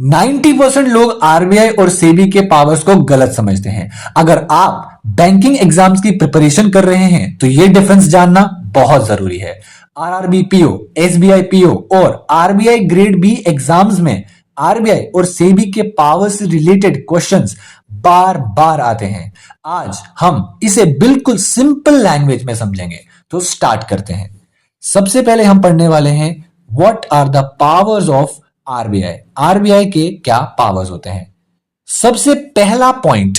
90% लोग आरबीआई और सेबी के पावर्स को गलत समझते हैं। अगर आप बैंकिंग एग्जाम्स की प्रिपरेशन कर रहे हैं तो यह डिफरेंस जानना बहुत जरूरी है। आरआरबी पीओ, एसबीआई पीओ और आरबीआई ग्रेड बी एग्जाम्स में आरबीआई और सेबी के पावर से रिलेटेड क्वेश्चंस बार बार आते हैं। आज हम इसे बिल्कुल सिंपल लैंग्वेज में समझेंगे। तो स्टार्ट करते हैं। सबसे पहले हम पढ़ने वाले हैं what are the powers of RBI. RBI के क्या पावर्स होते हैं। सबसे पहला पॉइंट,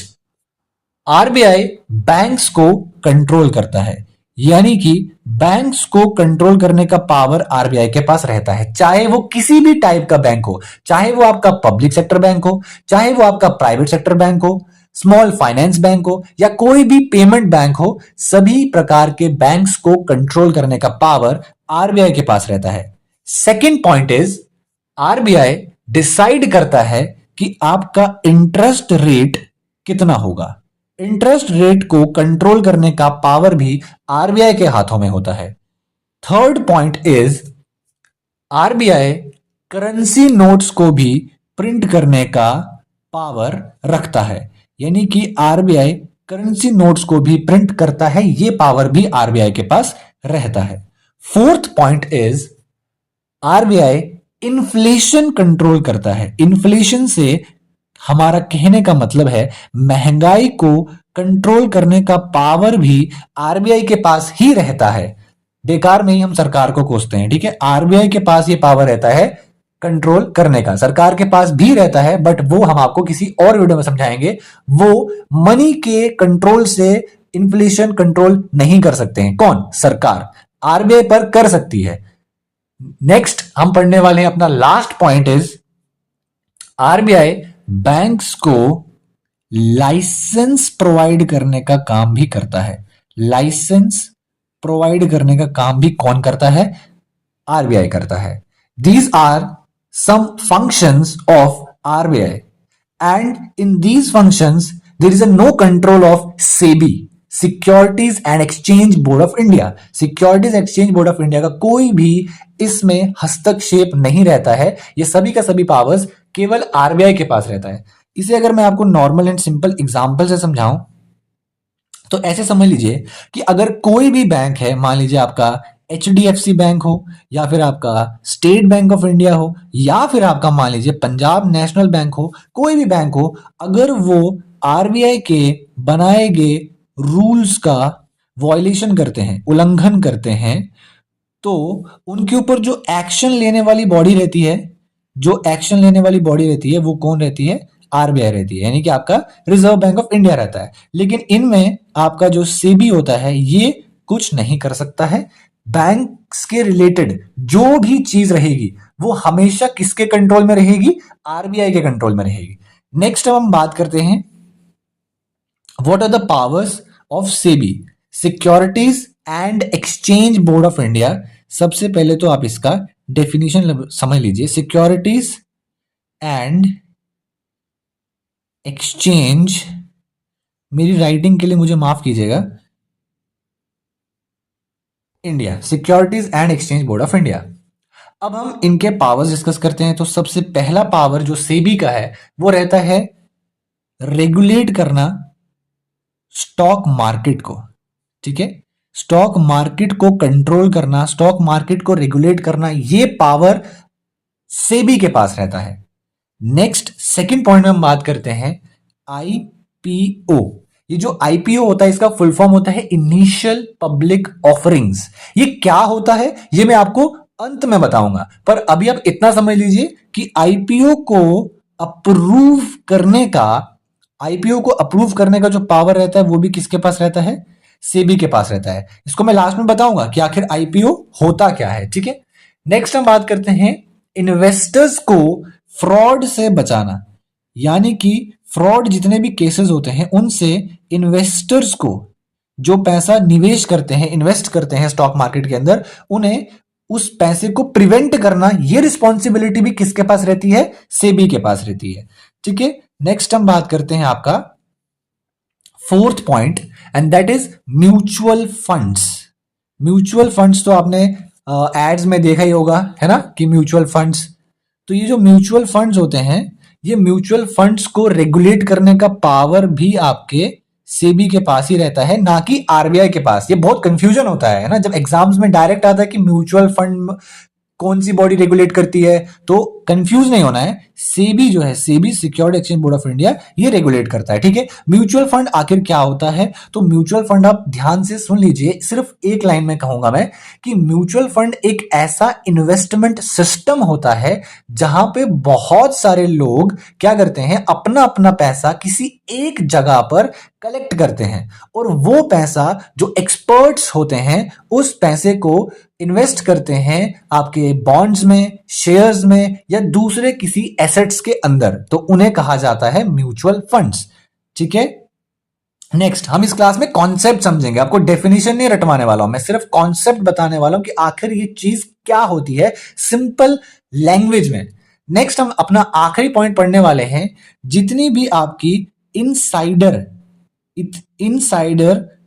आरबीआई बैंक्स को कंट्रोल करता है, यानी कि बैंक्स को कंट्रोल करने का पावर आरबीआई के पास रहता है। चाहे वो किसी भी टाइप का बैंक हो, चाहे वो आपका पब्लिक सेक्टर बैंक हो, चाहे वो आपका प्राइवेट सेक्टर बैंक हो, स्मॉल फाइनेंस बैंक हो या कोई भी पेमेंट बैंक हो, सभी प्रकार के बैंक्स को कंट्रोल करने का पावर आरबीआई के पास रहता है। Second point is, RBI decide करता है कि आपका इंटरेस्ट रेट कितना होगा। इंटरेस्ट रेट को कंट्रोल करने का पावर भी आरबीआई के हाथों में होता है। Third point is, RBI currency notes को भी प्रिंट करने का पावर रखता है, यानी कि आरबीआई करेंसी नोट्स को भी प्रिंट करता है, यह पावर भी आरबीआई के पास रहता है। Fourth point is, RBI inflation control करता है। इन्फ्लेशन से हमारा कहने का मतलब है महंगाई को कंट्रोल करने का पावर भी आरबीआई के पास ही रहता है। बेकार में ही हम सरकार को कोसते हैं, ठीक है। आरबीआई के पास ये पावर रहता है कंट्रोल करने का, सरकार के पास भी रहता है, बट वो हम आपको किसी और वीडियो में समझाएंगे। वो मनी के कंट्रोल से इन्फ्लेशन कंट्रोल नहीं कर सकते हैं। कौन? सरकार। आरबीआई पर कर सकती है। नेक्स्ट हम पढ़ने वाले हैं अपना last point is, RBI banks को लाइसेंस प्रोवाइड करने का काम भी करता है। लाइसेंस प्रोवाइड करने का काम भी कौन करता है? आरबीआई करता है। These are some functions of RBI and in these functions there is no control of SEBI, securities and exchange board of India. Securities exchange board of India का कोई भी इसमें हस्तक्षेप नहीं रहता है। ये सभी का सभी पावर्स केवल आरबीआई के पास रहता है। इसे अगर मैं आपको नॉर्मल एंड सिंपल एग्जांपल से समझाऊं तो ऐसे समझ लीजिए कि अगर कोई भी बैंक है, मान लीजिए आपका एचडीएफसी बैंक हो या फिर आपका स्टेट बैंक ऑफ इंडिया हो या फिर आपका मान लीजिए पंजाब नेशनल बैंक हो, कोई भी बैंक हो, अगर वो आरबीआई के बनाए गए रूल्स का वॉयलेशन करते हैं, उल्लंघन करते हैं, तो उनके ऊपर जो एक्शन लेने वाली बॉडी रहती है, जो एक्शन लेने वाली बॉडी रहती है वो कौन रहती है? आरबीआई रहती है, यानी कि आपका रिजर्व बैंक ऑफ इंडिया रहता है। लेकिन इनमें आपका जो सेबी होता है ये कुछ नहीं कर सकता है। बैंक्स के रिलेटेड जो भी चीज रहेगी वो हमेशा किसके कंट्रोल में रहेगी? आरबीआई के कंट्रोल में रहेगी। नेक्स्ट हम बात करते हैं what are the powers of SEBI, securities and exchange board of India. सबसे पहले तो आप इसका डेफिनेशन समझ लीजिए। सिक्योरिटीज एंड एक्सचेंज, मेरी राइटिंग के लिए मुझे माफ कीजिएगा, India, securities and exchange board of India. अब हम इनके पावर्स डिस्कस करते हैं। तो सबसे पहला पावर जो सेबी का है वो रहता है रेगुलेट करना स्टॉक मार्केट को, ठीक है। स्टॉक मार्केट को कंट्रोल करना, स्टॉक मार्केट को रेगुलेट करना, ये पावर सेबी के पास रहता है। नेक्स्ट सेकंड पॉइंट में हम बात करते हैं आईपीओ। ये जो आईपीओ होता है इसका फुल फॉर्म होता है इनिशियल पब्लिक ऑफरिंग्स। ये क्या होता है ये मैं आपको अंत में बताऊंगा, पर अभी आप इतना समझ लीजिए कि आईपीओ को अप्रूव करने का, आईपीओ को अप्रूव करने का जो पावर रहता है वो भी किसके पास रहता है? सेबी के पास रहता है। इसको मैं लास्ट में बताऊंगा कि आखिर आईपीओ होता क्या है, ठीक है। नेक्स्ट हम बात करते हैं इन्वेस्टर्स को फ्रॉड से बचाना, यानी कि फ्रॉड जितने भी केसेस होते हैं उनसे इन्वेस्टर्स को, जो पैसा निवेश करते हैं, इन्वेस्ट करते हैं स्टॉक मार्केट के अंदर, उन्हें उस पैसे को प्रिवेंट करना, ये रिस्पॉन्सिबिलिटी भी किसके पास रहती है? सेबी के पास रहती है, ठीक है। नेक्स्ट हम बात करते हैं आपका fourth point and that is mutual funds. Mutual funds तो आपने एड्स में देखा ही होगा, है ना, कि म्यूचुअल फंड्स तो ये जो म्यूचुअल फंड्स होते हैं, ये म्यूचुअल फंड्स को रेगुलेट करने का पावर भी आपके सेबी के पास ही रहता है, ना कि आरबीआई के पास। ये बहुत कंफ्यूजन होता है ना, जब एग्जाम्स में डायरेक्ट आता है कि म्यूचुअल फंड कौन सी बॉडी रेगुलेट करती है, तो कंफ्यूज नहीं होना है। सेबी जो है, SEBI security exchange board of India, ये रेगुलेट करता है, ठीक है। म्यूचुअल फंड आखिर क्या होता है? तो म्यूचुअल फंड आप ध्यान से सुन लीजिए, सिर्फ एक लाइन में कहूंगा मैं कि म्यूचुअल फंड एक ऐसा इन्वेस्टमेंट सिस्टम होता है जहां पे बहुत सारे लोग क्या करते हैं, अपना अपना पैसा किसी एक जगह पर कलेक्ट करते हैं, और वो पैसा जो एक्सपर्ट्स होते हैं उस पैसे को इन्वेस्ट करते हैं आपके बॉन्ड्स में, शेयर्स में, या दूसरे किसी एसेट्स के अंदर, तो उन्हें कहा जाता है म्यूचुअल फंड्स, ठीक है। नेक्स्ट हम इस क्लास में कॉन्सेप्ट समझेंगे, आपको डेफिनेशन नहीं रटवाने वाला हूं मैं, सिर्फ कॉन्सेप्ट बताने वाला हूं कि आखिर ये चीज क्या होती है सिंपल लैंग्वेज में। नेक्स्ट हम अपना आखिरी पॉइंट पढ़ने वाले हैं, जितनी भी आपकी इनसाइडर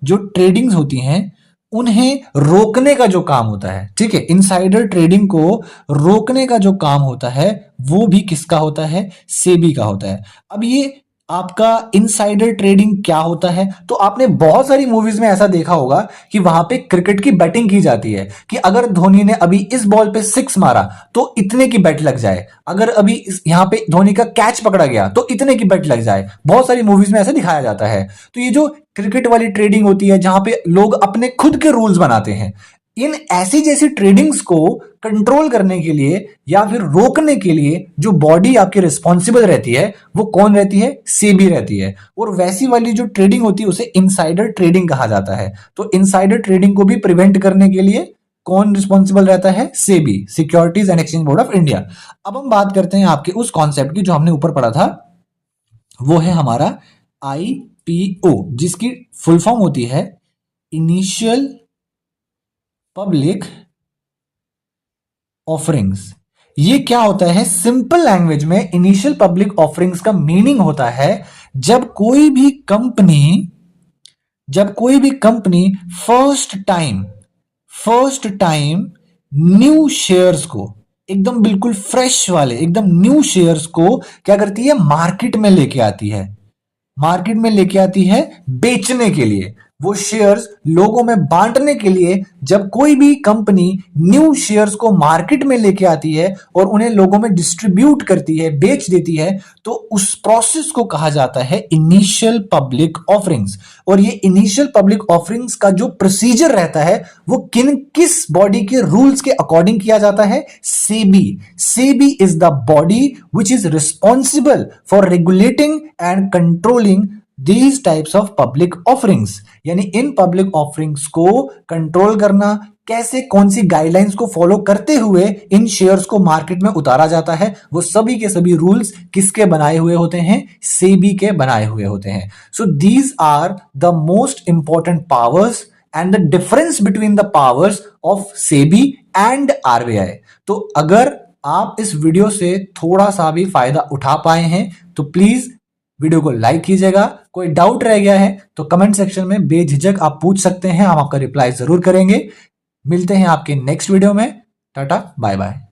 जो ट्रेडिंग्स होती हैं उन्हें रोकने का जो काम होता है, ठीक है, इनसाइडर ट्रेडिंग को रोकने का जो काम होता है वो भी किसका होता है? सेबी का होता है। अब ये आपका इनसाइडर ट्रेडिंग क्या होता है? तो आपने बहुत सारी मूवीज में ऐसा देखा होगा कि वहां पे क्रिकेट की बैटिंग की जाती है कि अगर धोनी ने अभी इस बॉल पे 6 मारा तो इतने की बेट लग जाए, अगर अभी यहां पे धोनी का कैच पकड़ा गया तो इतने की बेट लग जाए। बहुत सारी मूवीज में ऐसा दिखाया जाता है। तो ये जो क्रिकेट वाली ट्रेडिंग होती है जहां पे लोग अपने खुद के रूल्स बनाते हैं, इन ऐसी जैसी ट्रेडिंग्स को कंट्रोल करने के लिए या फिर रोकने के लिए जो बॉडी आपकी रिस्पॉन्सिबल रहती है वो कौन रहती है? सेबी रहती है। और वैसी वाली जो ट्रेडिंग होती है उसे इनसाइडर ट्रेडिंग कहा जाता है। तो इनसाइडर ट्रेडिंग को भी प्रिवेंट करने के लिए कौन रिस्पॉन्सिबल रहता है? SEBI, securities and exchange board of India. अब हम बात करते हैं आपके उस कॉन्सेप्ट की जो हमने ऊपर पढ़ा था, वो है हमारा आईपीओ, जिसकी फुल फॉर्म होती है इनिशियल पब्लिक ऑफरिंग्स। ये क्या होता है? सिंपल लैंग्वेज में इनिशियल पब्लिक ऑफरिंग्स का मीनिंग होता है जब कोई भी company first time new shares को, एकदम बिल्कुल फ्रेश वाले, एकदम न्यू शेयर्स को क्या करती है? मार्केट में लेके आती है बेचने के लिए। वो शेयर्स लोगों में बांटने के लिए जब कोई भी कंपनी न्यू शेयर्स को मार्केट में लेके आती है और उन्हें लोगों में डिस्ट्रीब्यूट करती है, बेच देती है, तो उस प्रोसेस को कहा जाता है इनिशियल पब्लिक ऑफरिंग्स। और ये इनिशियल पब्लिक ऑफरिंग्स का जो प्रोसीजर रहता है वो किस बॉडी के रूल्स के अकॉर्डिंग किया जाता है? SEBI is the body which is responsible for regulating and controlling these types of public offerings। यानी इन पब्लिक ऑफरिंग्स को कंट्रोल करना, कैसे, कौन सी गाइडलाइंस को फॉलो करते हुए इन शेयर्स को मार्केट में उतारा जाता है, वो सभी के सभी रूल्स किसके बनाए हुए होते हैं? सेबी के बनाए हुए होते हैं। So these are the most important powers and the difference between the powers of SEBI and RBI. तो अगर आप इस वीडियो से थोड़ा सा भी फायदा उठा पाए हैं तो प्लीज वीडियो को लाइक कीजिएगा। कोई डाउट रह गया है तो कमेंट सेक्शन में बेझिझक आप पूछ सकते हैं, हम आपका रिप्लाई जरूर करेंगे। मिलते हैं आपके नेक्स्ट वीडियो में। Tata, bye bye.